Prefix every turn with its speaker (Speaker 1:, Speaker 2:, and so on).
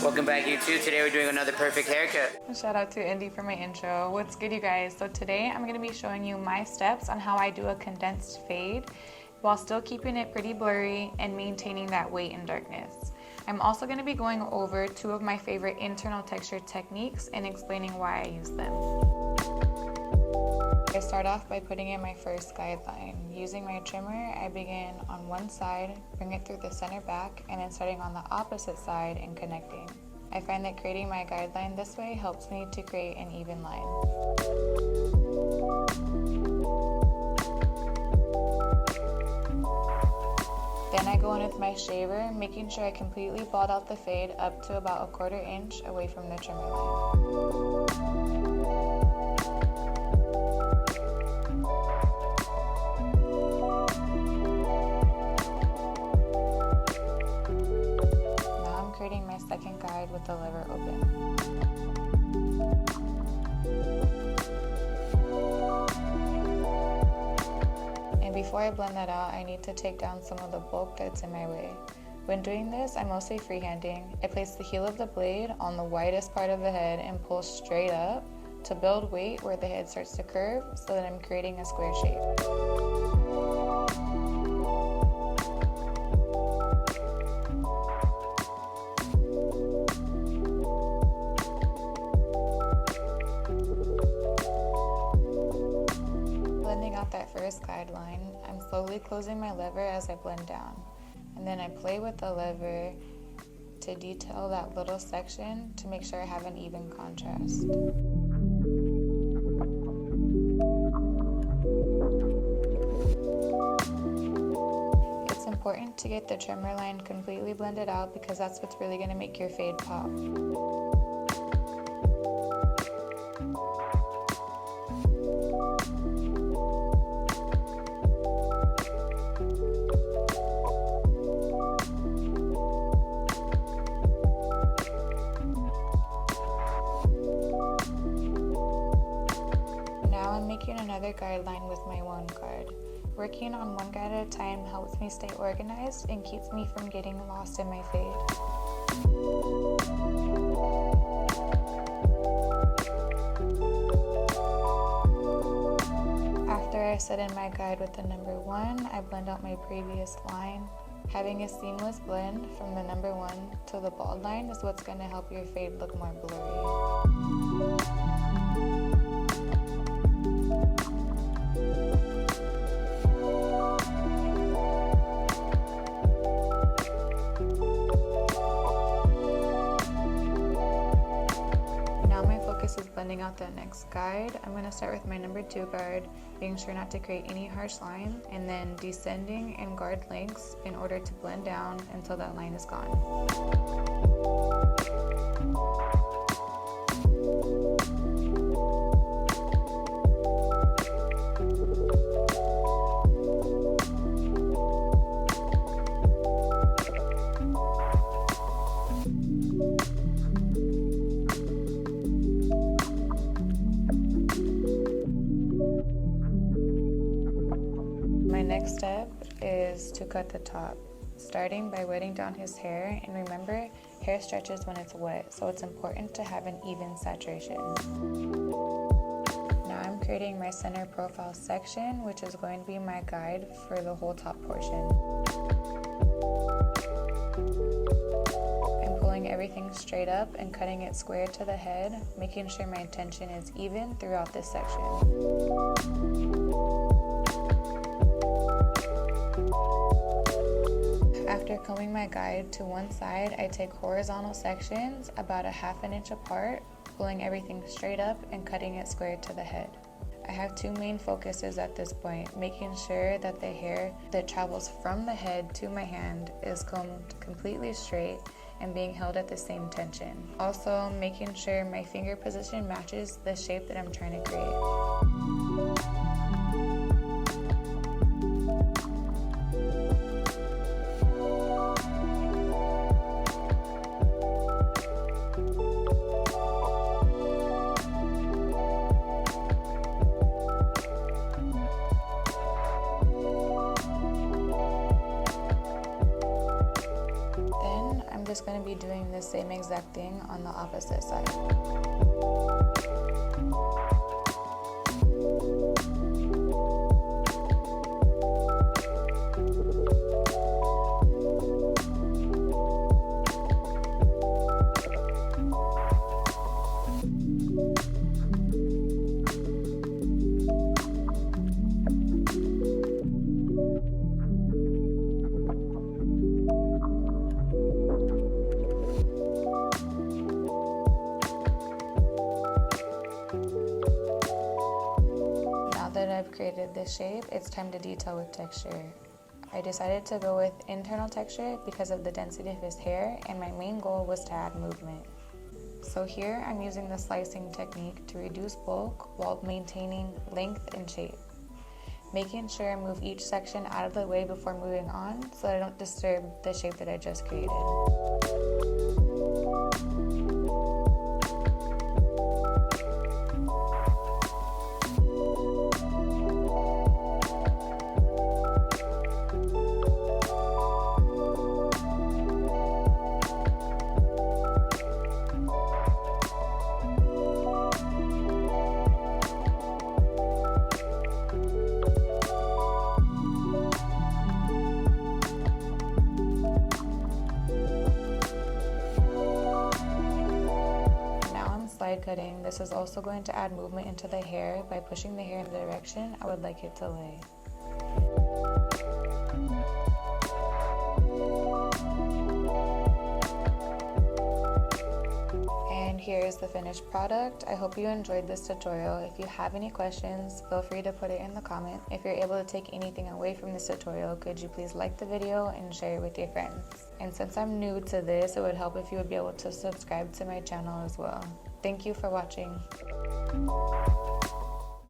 Speaker 1: Welcome back, YouTube. Today we're doing another perfect haircut.
Speaker 2: Shout out to Indy for my intro. What's good, you guys? So today I'm going to be showing you my steps on how I do a condensed fade while still keeping it pretty blurry and maintaining that weight and darkness. I'm also going to be going over two of my favorite internal texture techniques and explaining why I use them. I start off by putting in my first guideline. Using my trimmer, I begin on one side, bring it through the center back, and then starting on the opposite side and connecting. I find that creating my guideline this way helps me to create an even line. Then I go in with my shaver, making sure I completely bald out the fade up to about 1/4 inch away from the trimmer line. Creating my second guide with the lever open. And before I blend that out, I need to take down some of the bulk that's in my way. When doing this, I'm mostly freehanding. I place the heel of the blade on the widest part of the head and pull straight up to build weight where the head starts to curve so that I'm creating a square shape. That first guideline, I'm slowly closing my lever as I blend down, and then I play with the lever to detail that little section to make sure I have an even contrast. It's important to get the trimmer line completely blended out because that's what's really going to make your fade pop. Making another guideline with my one guard. Working on one guide at a time helps me stay organized and keeps me from getting lost in my fade. After I set in my guide with the number 1, I blend out my previous line. Having a seamless blend from the number 1 to the bald line is what's going to help your fade look more blurry. Is blending out that next guide. I'm going to start with my number 2 guard, being sure not to create any harsh line, and then descending in guard lengths in order to blend down until that line is gone. My next step is to cut the top, starting by wetting down his hair, and remember, hair stretches when it's wet, so it's important to have an even saturation. Now I'm creating my center profile section, which is going to be my guide for the whole top portion. I'm pulling everything straight up and cutting it square to the head, making sure my tension is even throughout this section. After combing my guide to one side, I take horizontal sections about 1/2 inch apart, pulling everything straight up and cutting it square to the head. I have 2 main focuses at this point, making sure that the hair that travels from the head to my hand is combed completely straight and being held at the same tension. Also, making sure my finger position matches the shape that I'm trying to create. just going to be doing doing the same exact thing on the opposite side. That I've created this shape, it's time to detail with texture. I decided to go with internal texture because of the density of his hair, and my main goal was to add movement. So here I'm using the slicing technique to reduce bulk while maintaining length and shape, making sure I move each section out of the way before moving on so that I don't disturb the shape that I just created. Side cutting. This is also going to add movement into the hair by pushing the hair in the direction I would like it to lay. And here is the finished product. I hope you enjoyed this tutorial. If you have any questions, feel free to put it in the comment. If you're able to take anything away from this tutorial, could you please like the video and share it with your friends? And since I'm new to this, it would help if you would be able to subscribe to my channel as well. Thank you for watching.